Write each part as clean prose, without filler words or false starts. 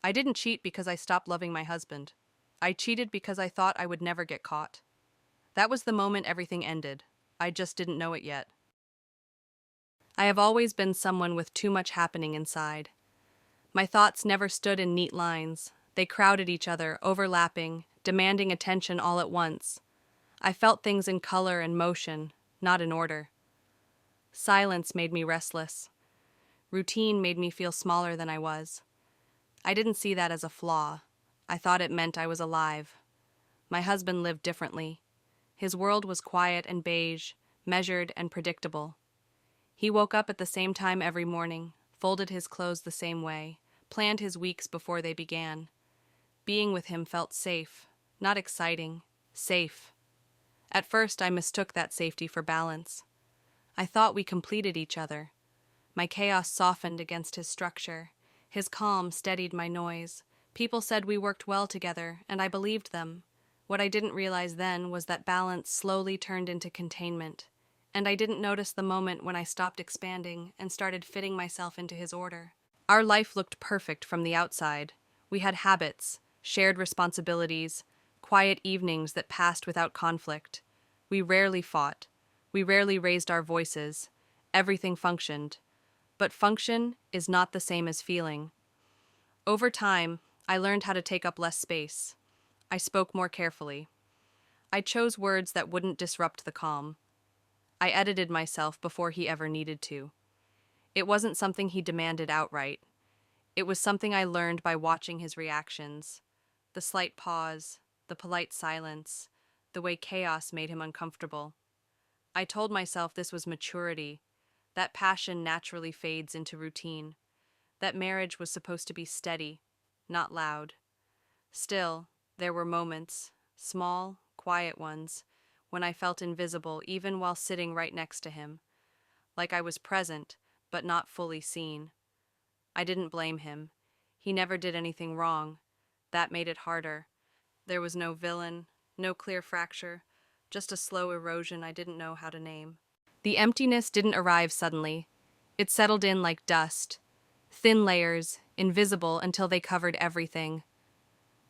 I didn't cheat because I stopped loving my husband. I cheated because I thought I would never get caught. That was the moment everything ended. I just didn't know it yet. I have always been someone with too much happening inside. My thoughts never stood in neat lines. They crowded each other, overlapping, demanding attention all at once. I felt things in color and motion, not in order. Silence made me restless. Routine made me feel smaller than I was. I didn't see that as a flaw. I thought it meant I was alive. My husband lived differently. His world was quiet and beige, measured and predictable. He woke up at the same time every morning, folded his clothes the same way, planned his weeks before they began. Being with him felt safe, not exciting, safe. At first, I mistook that safety for balance. I thought we completed each other. My chaos softened against his structure. His calm steadied my noise. People said we worked well together, and I believed them. What I didn't realize then was that balance slowly turned into containment, and I didn't notice the moment when I stopped expanding and started fitting myself into his order. Our life looked perfect from the outside. We had habits, shared responsibilities, quiet evenings that passed without conflict. We rarely fought. We rarely raised our voices. Everything functioned. But function is not the same as feeling. Over time, I learned how to take up less space. I spoke more carefully. I chose words that wouldn't disrupt the calm. I edited myself before he ever needed to. It wasn't something he demanded outright. It was something I learned by watching his reactions. The slight pause, the polite silence, the way chaos made him uncomfortable. I told myself this was maturity, that passion naturally fades into routine, that marriage was supposed to be steady, not loud. Still, there were moments, small, quiet ones, when I felt invisible even while sitting right next to him, like I was present, but not fully seen. I didn't blame him. He never did anything wrong. That made it harder. There was no villain, no clear fracture, just a slow erosion I didn't know how to name. The emptiness didn't arrive suddenly. It settled in like dust. Thin layers, invisible until they covered everything.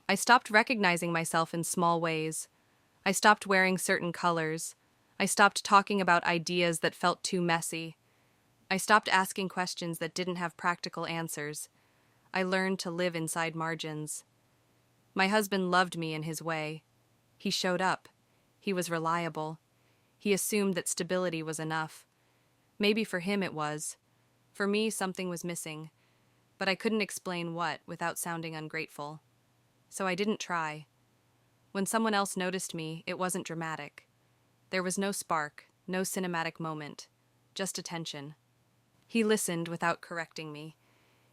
I stopped recognizing myself in small ways. I stopped wearing certain colors. I stopped talking about ideas that felt too messy. I stopped asking questions that didn't have practical answers. I learned to live inside margins. My husband loved me in his way. He showed up. He was reliable. He assumed that stability was enough. Maybe for him it was. For me, something was missing. But I couldn't explain what without sounding ungrateful. So I didn't try. When someone else noticed me, it wasn't dramatic. There was no spark, no cinematic moment, just attention. He listened without correcting me.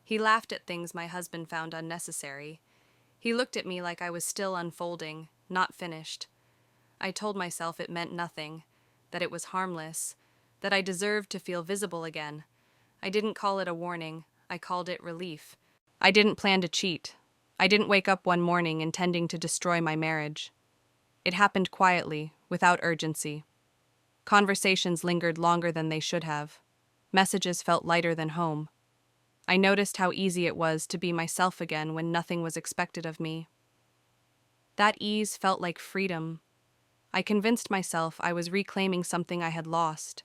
He laughed at things my husband found unnecessary. He looked at me like I was still unfolding, not finished. I told myself it meant nothing, that it was harmless, that I deserved to feel visible again. I didn't call it a warning, I called it relief. I didn't plan to cheat. I didn't wake up one morning intending to destroy my marriage. It happened quietly, without urgency. Conversations lingered longer than they should have. Messages felt lighter than home. I noticed how easy it was to be myself again when nothing was expected of me. That ease felt like freedom. I convinced myself I was reclaiming something I had lost,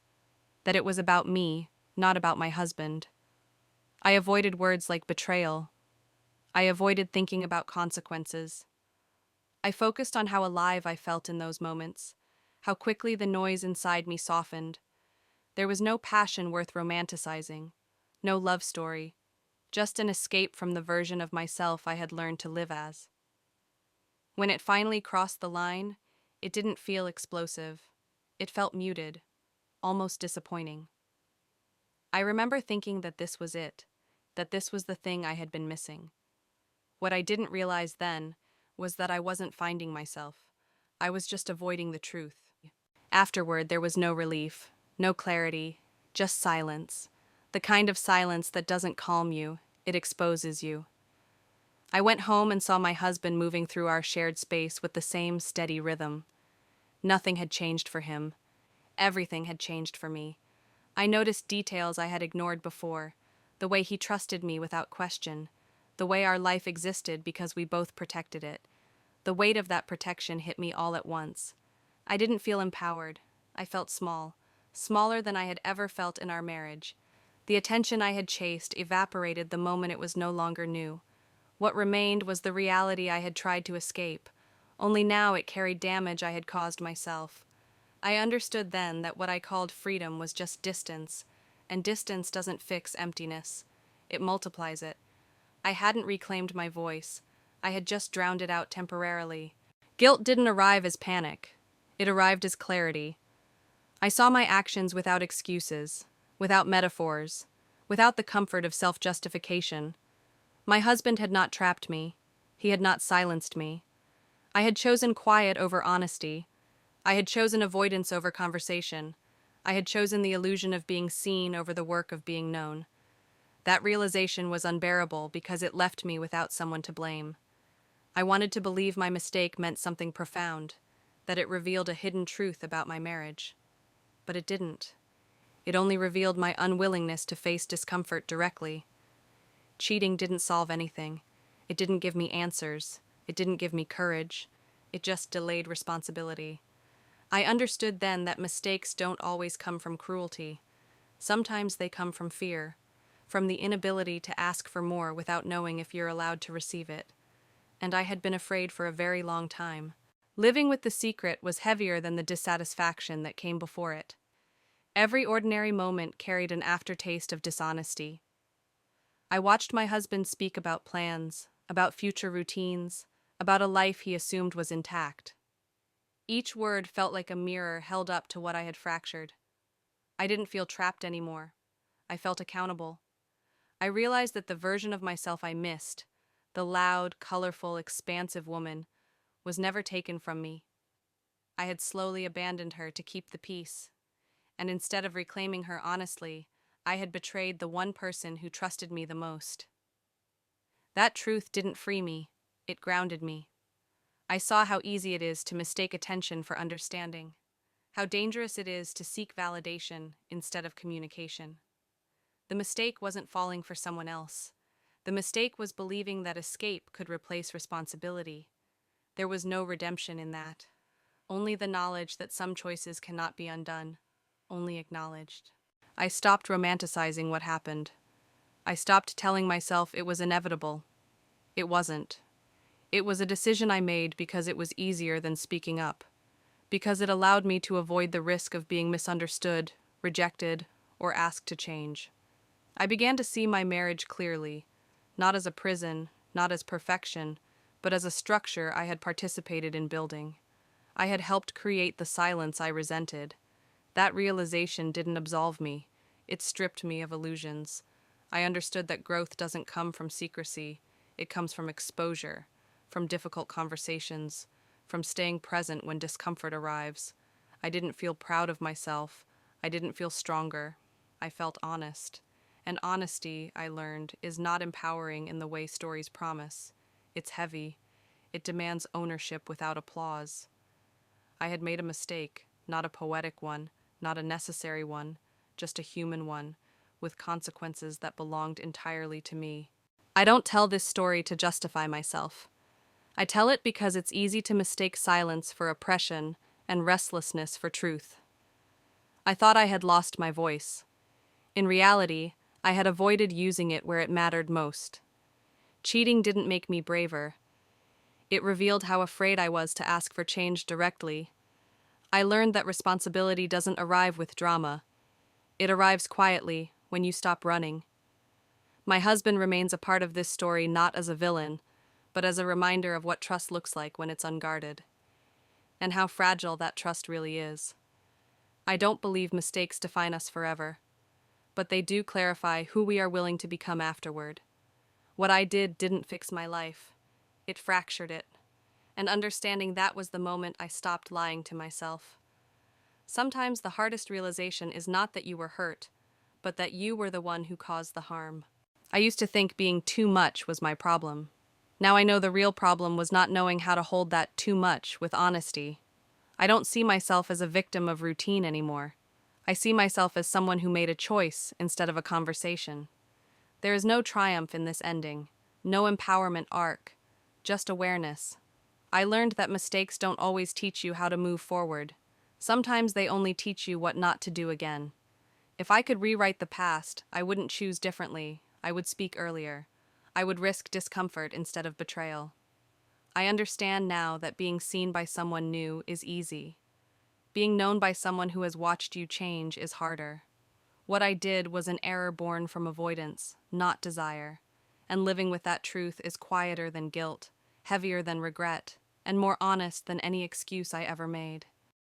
that it was about me, not about my husband. I avoided words like betrayal. I avoided thinking about consequences. I focused on how alive I felt in those moments, how quickly the noise inside me softened. There was no passion worth romanticizing, no love story, just an escape from the version of myself I had learned to live as. When it finally crossed the line, it didn't feel explosive. It felt muted, almost disappointing. I remember thinking that this was it, that this was the thing I had been missing. What I didn't realize then was that I wasn't finding myself. I was just avoiding the truth. Afterward, there was no relief, no clarity, just silence. The kind of silence that doesn't calm you, it exposes you. I went home and saw my husband moving through our shared space with the same steady rhythm. Nothing had changed for him. Everything had changed for me. I noticed details I had ignored before, the way he trusted me without question, the way our life existed because we both protected it. The weight of that protection hit me all at once. I didn't feel empowered. I felt small, smaller than I had ever felt in our marriage. The attention I had chased evaporated the moment it was no longer new. What remained was the reality I had tried to escape, only now it carried damage I had caused myself. I understood then that what I called freedom was just distance, and distance doesn't fix emptiness. It multiplies it. I hadn't reclaimed my voice. I had just drowned it out temporarily. Guilt didn't arrive as panic. It arrived as clarity. I saw my actions without excuses, without metaphors, without the comfort of self-justification. My husband had not trapped me. He had not silenced me. I had chosen quiet over honesty. I had chosen avoidance over conversation. I had chosen the illusion of being seen over the work of being known. That realization was unbearable because it left me without someone to blame. I wanted to believe my mistake meant something profound, that it revealed a hidden truth about my marriage. But it didn't. It only revealed my unwillingness to face discomfort directly. Cheating didn't solve anything. It didn't give me answers. It didn't give me courage. It just delayed responsibility. I understood then that mistakes don't always come from cruelty. Sometimes they come from fear, from the inability to ask for more without knowing if you're allowed to receive it. And I had been afraid for a very long time. Living with the secret was heavier than the dissatisfaction that came before it. Every ordinary moment carried an aftertaste of dishonesty. I watched my husband speak about plans, about future routines, about a life he assumed was intact. Each word felt like a mirror held up to what I had fractured. I didn't feel trapped anymore. I felt accountable. I realized that the version of myself I missed, the loud, colorful, expansive woman, was never taken from me. I had slowly abandoned her to keep the peace, and instead of reclaiming her honestly, I had betrayed the one person who trusted me the most. That truth didn't free me, it grounded me. I saw how easy it is to mistake attention for understanding, how dangerous it is to seek validation instead of communication. The mistake wasn't falling for someone else. The mistake was believing that escape could replace responsibility. There was no redemption in that. Only the knowledge that some choices cannot be undone, only acknowledged. I stopped romanticizing what happened. I stopped telling myself it was inevitable. It wasn't. It was a decision I made because it was easier than speaking up, because it allowed me to avoid the risk of being misunderstood, rejected, or asked to change. I began to see my marriage clearly, not as a prison, not as perfection, but as a structure I had participated in building. I had helped create the silence I resented. That realization didn't absolve me. It stripped me of illusions. I understood that growth doesn't come from secrecy. It comes from exposure, from difficult conversations, from staying present when discomfort arrives. I didn't feel proud of myself. I didn't feel stronger. I felt honest. And honesty, I learned, is not empowering in the way stories promise. It's heavy. It demands ownership without applause. I had made a mistake, not a poetic one, not a necessary one, just a human one, with consequences that belonged entirely to me. I don't tell this story to justify myself. I tell it because it's easy to mistake silence for oppression and restlessness for truth. I thought I had lost my voice. In reality, I had avoided using it where it mattered most. Cheating didn't make me braver. It revealed how afraid I was to ask for change directly. I learned that responsibility doesn't arrive with drama. It arrives quietly, when you stop running. My husband remains a part of this story not as a villain, but as a reminder of what trust looks like when it's unguarded, and how fragile that trust really is. I don't believe mistakes define us forever, but they do clarify who we are willing to become afterward. What I did didn't fix my life. It fractured it, and understanding that was the moment I stopped lying to myself. Sometimes the hardest realization is not that you were hurt, but that you were the one who caused the harm. I used to think being too much was my problem. Now I know the real problem was not knowing how to hold that too much with honesty. I don't see myself as a victim of routine anymore. I see myself as someone who made a choice instead of a conversation. There is no triumph in this ending, No empowerment arc, just awareness. I learned that mistakes don't always teach you how to move forward. Sometimes they only teach you what not to do again. If I could rewrite the past, I wouldn't choose differently. I would speak earlier. I would risk discomfort instead of betrayal. I understand now that being seen by someone new is easy. Being known by someone who has watched you change is harder. What I did was an error born from avoidance, not desire. And living with that truth is quieter than guilt, heavier than regret, and more honest than any excuse I ever made.